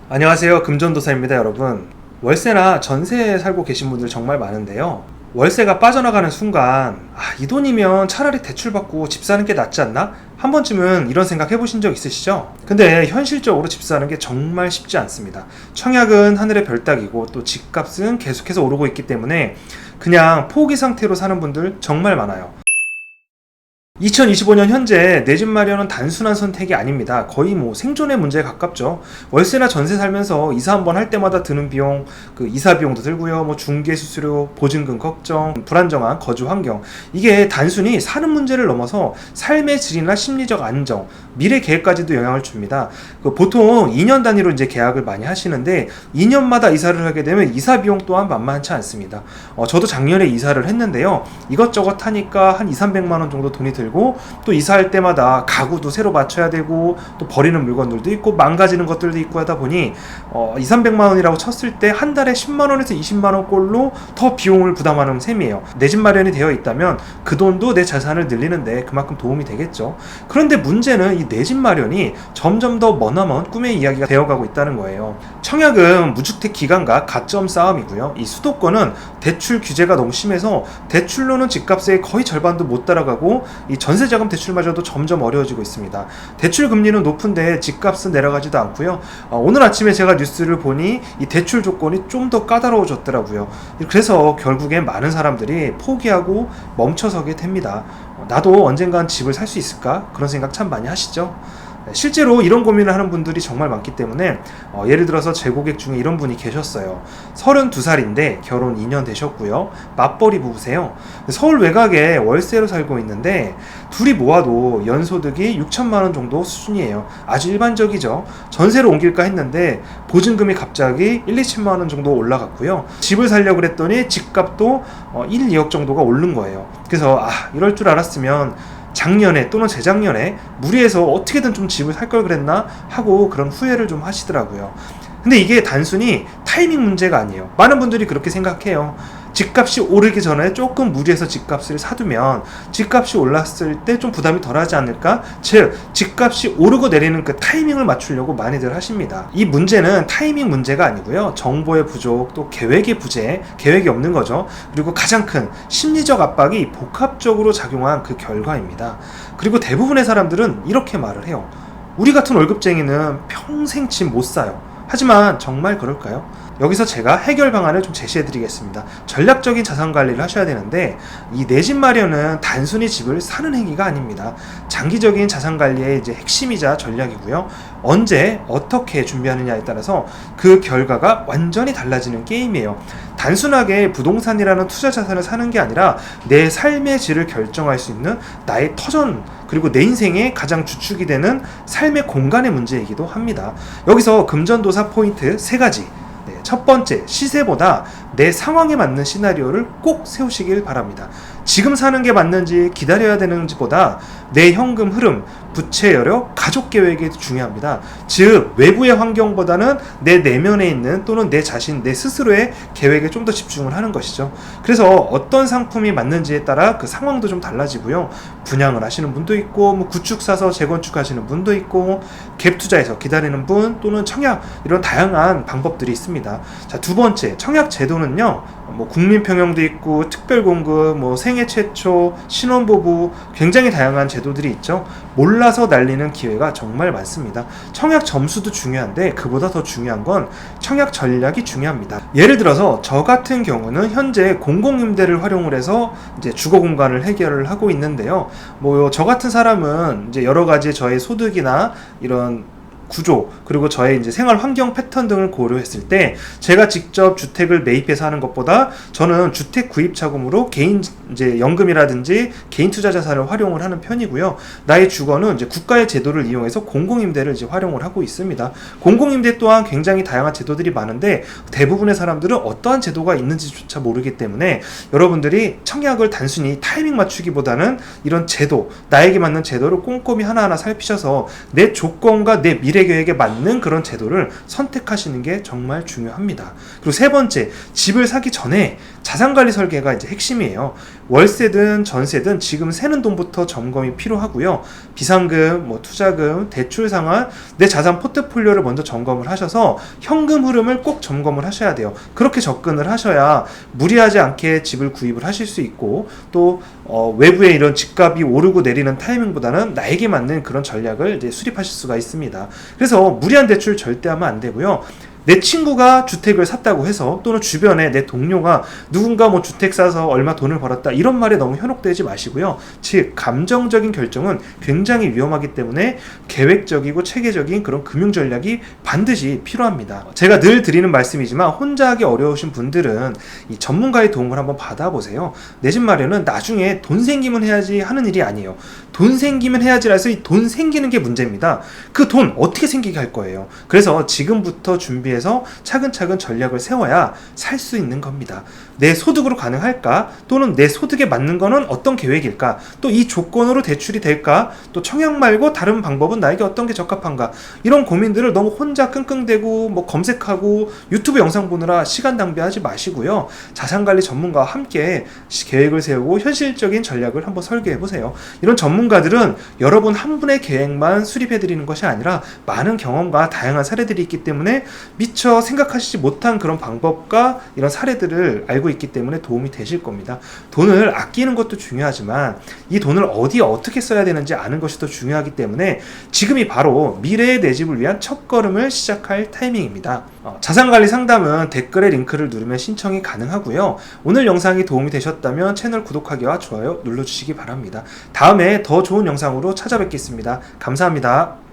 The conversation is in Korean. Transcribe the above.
안녕하세요. 금전도사입니다, 여러분. 월세나 전세에 살고 계신 분들 정말 많은데요. 월세가 빠져나가는 순간 이 돈이면 차라리 대출받고 집 사는 게 낫지 않나? 한 번쯤은 이런 생각 해보신 적 있으시죠? 근데 현실적으로 집 사는 게 정말 쉽지 않습니다. 청약은 하늘의 별 따기고 또 집값은 계속해서 오르고 있기 때문에 그냥 포기 상태로 사는 분들 정말 많아요. 2025년 현재 내 집 마련은 단순한 선택이 아닙니다. 거의 생존의 문제에 가깝죠. 월세나 전세 살면서 이사 한번 할 때마다 드는 비용, 그 이사 비용도 들고요. 중개 수수료, 보증금 걱정, 불안정한 거주 환경. 이게 단순히 사는 문제를 넘어서 삶의 질이나 심리적 안정, 미래 계획까지도 영향을 줍니다. 보통 2년 단위로 이제 계약을 많이 하시는데 2년마다 이사를 하게 되면 이사 비용 또한 만만치 않습니다. 저도 작년에 이사를 했는데요. 이것저것 하니까 한 200~300만 원 정도 돈이 들고 또 이사할 때마다 가구도 새로 맞춰야 되고 또 버리는 물건들도 있고 망가지는 것들도 있고 하다 보니 200~300만 원이라고 쳤을 때 한 달에 10만 원에서 20만 원 꼴로 더 비용을 부담하는 셈이에요. 내 집 마련이 되어 있다면 그 돈도 내 자산을 늘리는데 그만큼 도움이 되겠죠. 그런데 문제는 이 내 집 마련이 점점 더 머나먼 꿈의 이야기가 되어가고 있다는 거예요. 청약은 무주택 기간과 가점 싸움이고요. 이 수도권은 대출 규제가 너무 심해서 대출로는 집값의 거의 절반도 못 따라가고 이 전세자금 대출마저도 점점 어려워지고 있습니다. 대출 금리는 높은데 집값은 내려가지도 않고요. 오늘 아침에 제가 뉴스를 보니 이 대출 조건이 좀 더 까다로워졌더라고요. 그래서 결국엔 많은 사람들이 포기하고 멈춰서게 됩니다. 나도 언젠간 집을 살 수 있을까? 그런 생각 참 많이 하시죠? 실제로 이런 고민을 하는 분들이 정말 많기 때문에 예를 들어서 제 고객 중에 이런 분이 계셨어요. 32살인데 결혼 2년 되셨고요. 맞벌이 부부세요. 서울 외곽에 월세로 살고 있는데 둘이 모아도 연소득이 6천만 원 정도 수준이에요. 아주 일반적이죠. 전세로 옮길까 했는데 보증금이 갑자기 1~2천만 원 정도 올라갔고요. 집을 살려고 그랬더니 집값도 1~2억 정도가 오른 거예요. 그래서 이럴 줄 알았으면 작년에 또는 재작년에 무리해서 어떻게든 좀 집을 살 걸 그랬나 하고 그런 후회를 좀 하시더라고요. 근데 이게 단순히 타이밍 문제가 아니에요. 많은 분들이 그렇게 생각해요. 집값이 오르기 전에 조금 무리해서 집값을 사두면 집값이 올랐을 때 좀 부담이 덜하지 않을까? 즉 집값이 오르고 내리는 그 타이밍을 맞추려고 많이들 하십니다. 이 문제는 타이밍 문제가 아니고요. 정보의 부족, 또 계획의 부재, 계획이 없는 거죠. 그리고 가장 큰 심리적 압박이 복합적으로 작용한 그 결과입니다. 그리고 대부분의 사람들은 이렇게 말을 해요. 우리 같은 월급쟁이는 평생 집 못 사요. 하지만 정말 그럴까요? 여기서 제가 해결 방안을 좀 제시해 드리겠습니다. 전략적인 자산 관리를 하셔야 되는데 이 내 집 마련은 단순히 집을 사는 행위가 아닙니다. 장기적인 자산 관리의 이제 핵심이자 전략이고요. 언제 어떻게 준비하느냐에 따라서 그 결과가 완전히 달라지는 게임이에요. 단순하게 부동산이라는 투자 자산을 사는 게 아니라 내 삶의 질을 결정할 수 있는 나의 터전, 그리고 내 인생의 가장 주축이 되는 삶의 공간의 문제이기도 합니다. 여기서 금전도사 포인트 3가지. 첫 번째, 시세보다 내 상황에 맞는 시나리오를 꼭 세우시길 바랍니다. 지금 사는 게 맞는지 기다려야 되는지보다 내 현금 흐름, 부채 여력, 가족 계획이 중요합니다. 즉 외부의 환경보다는 내 내면에 있는 또는 내 자신, 내 스스로의 계획에 좀 더 집중을 하는 것이죠. 그래서 어떤 상품이 맞는지에 따라 그 상황도 좀 달라지고요. 분양을 하시는 분도 있고 구축 사서 재건축하시는 분도 있고 갭 투자해서 기다리는 분 또는 청약, 이런 다양한 방법들이 있습니다. 자, 두 번째, 청약 제도는요. 국민평형도 있고 특별공급, 생애 최초, 신혼부부, 굉장히 다양한 제도들이 있죠. 몰라서 날리는 기회가 정말 많습니다. 청약 점수도 중요한데 그보다 더 중요한 건 청약 전략이 중요합니다. 예를 들어서 저 같은 경우는 현재 공공임대를 활용을 해서 이제 주거 공간을 해결을 하고 있는데요. 저 같은 사람은 이제 여러 가지 저의 소득이나 이런 구조, 그리고 저의 이제 생활 환경 패턴 등을 고려했을 때 제가 직접 주택을 매입해서 하는 것보다 저는 주택 구입 자금으로 개인 이제 연금이라든지 개인 투자 자산을 활용을 하는 편이고요. 나의 주거는 이제 국가의 제도를 이용해서 공공임대를 이제 활용을 하고 있습니다. 공공임대 또한 굉장히 다양한 제도들이 많은데 대부분의 사람들은 어떠한 제도가 있는지조차 모르기 때문에 여러분들이 청약을 단순히 타이밍 맞추기보다는 이런 제도, 나에게 맞는 제도를 꼼꼼히 하나하나 살피셔서 내 조건과 내 미래 계획에 맞는 그런 제도를 선택하시는 게 정말 중요합니다. 그리고 세 번째, 집을 사기 전에 자산관리 설계가 이제 핵심이에요. 월세든 전세든 지금 새는 돈부터 점검이 필요하고요. 비상금, 뭐 투자금, 대출 상환, 내 자산 포트폴리오를 먼저 점검을 하셔서 현금 흐름을 꼭 점검을 하셔야 돼요. 그렇게 접근을 하셔야 무리하지 않게 집을 구입을 하실 수 있고, 또 외부에 이런 집값이 오르고 내리는 타이밍보다는 나에게 맞는 그런 전략을 이제 수립하실 수가 있습니다. 그래서 무리한 대출 절대 하면 안 되고요. 내 친구가 주택을 샀다고 해서, 또는 주변에 내 동료가 누군가 뭐 주택 사서 얼마 돈을 벌었다 이런 말에 너무 현혹되지 마시고요. 즉 감정적인 결정은 굉장히 위험하기 때문에 계획적이고 체계적인 그런 금융 전략이 반드시 필요합니다. 제가 늘 드리는 말씀이지만 혼자 하기 어려우신 분들은 이 전문가의 도움을 한번 받아보세요. 내 집 마련은 나중에 돈 생기면 해야지 하는 일이 아니에요. 돈 생기면 해야지라 해서 이 돈 생기는 게 문제입니다. 그 돈 어떻게 생기게 할 거예요. 그래서 지금부터 준비해서 차근차근 전략을 세워야 살 수 있는 겁니다. 내 소득으로 가능할까? 또는 내 소득에 맞는 거는 어떤 계획일까? 또 이 조건으로 대출이 될까? 또 청약 말고 다른 방법은 나에게 어떤 게 적합한가? 이런 고민들을 너무 혼자 끙끙대고 뭐 검색하고 유튜브 영상 보느라 시간 낭비하지 마시고요. 자산관리 전문가와 함께 계획을 세우고 현실적인 전략을 한번 설계해 보세요. 이런 전문가들은 여러분 한 분의 계획만 수립해 드리는 것이 아니라 많은 경험과 다양한 사례들이 있기 때문에 미처 생각하시지 못한 그런 방법과 이런 사례들을 알고 있기 때문에 도움이 되실 겁니다. 돈을 아끼는 것도 중요하지만 이 돈을 어디에 어떻게 써야 되는지 아는 것이 더 중요하기 때문에 지금이 바로 미래의 내 집을 위한 첫걸음을 시작할 타이밍입니다. 자산관리 상담은 댓글에 링크를 누르면 신청이 가능하고요. 오늘 영상이 도움이 되셨다면 채널 구독하기와 좋아요 눌러주시기 바랍니다. 다음에 더 좋은 영상으로 찾아뵙겠습니다. 감사합니다.